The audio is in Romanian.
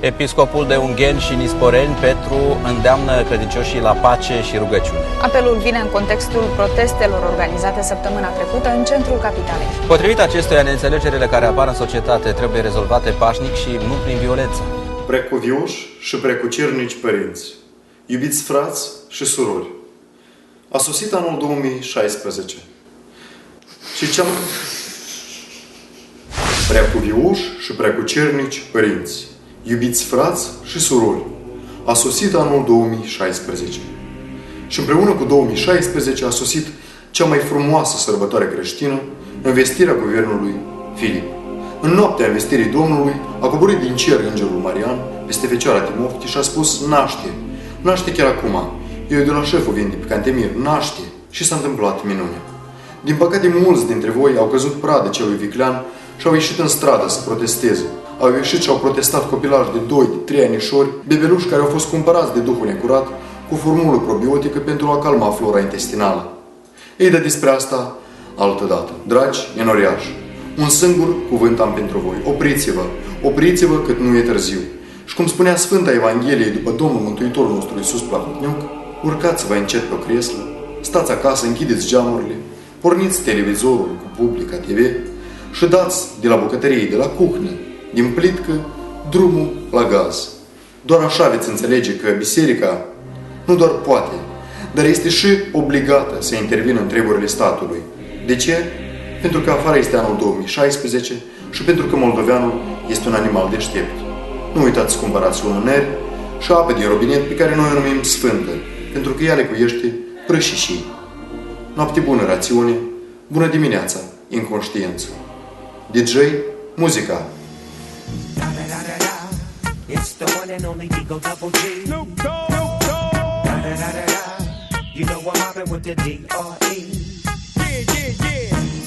Episcopul de Ungheni și Nisporeni, Petru, îndeamnă credincioșii la pace și rugăciune. Apelul vine în contextul protestelor organizate săptămâna trecută în centrul capitalei. Potrivit acestuia, neînțelegerile care apar în societate trebuie rezolvate pașnic și nu prin violență. Precuvioși și precucernici părinți, iubiți frați și surori, a sosit anul 2016 și cea mai... Precuvioși și precucernici părinți, iubiți frați și surori, a sosit anul 2016 și împreună cu 2016 a sosit cea mai frumoasă sărbătoare creștină, învestirea guvernului Filip. În noaptea învestirii Domnului a coborât din cer Îngerul Marian peste Fecioara Timofti și a spus: naște, naște chiar acum. Eu de la șeful vin de pe Cantemir, naște. Și s-a întâmplat minunea. Din păcate, mulți dintre voi au căzut pradă celui viclean și au ieșit în stradă să protesteze. Au ieșit și au protestat copilași de 2, de 3 anișori, bebeluși care au fost cumpărați de Duhul Necurat cu formulă probiotică pentru a calma flora intestinală. Ei, de despre asta altădată. Dragi enoriași, un singur cuvânt am pentru voi. Opriți-vă! Opriți-vă cât nu e târziu. Și cum spunea Sfânta Evanghelie după Domnul Mântuitorul nostru Iisus Plahotniuc, urcați-vă încet pe o creslă, stați acasă, închideți geamurile, porniți televizorul cu Publica TV și dați de la bucătărie, de la cuhnă, din plitcă, drumul la gaz. Doar așa veți înțelege că biserica nu doar poate, dar este și obligată să intervină în treburile statului. De ce? Pentru că afară este anul 2016 și pentru că moldoveanul este un animal deștept. Nu uitați să cumpărați lunări și apă din robinet pe care noi o numim sfântă, pentru că ea lecuiește prășișii. Noapte bună, rațiune, bună dimineața, inconștiență. DJ, muzica. It's the one and only Eagle Double G. Snoop Dogg. You know I'm mobbing with the D.R.E. Yeah, yeah, yeah.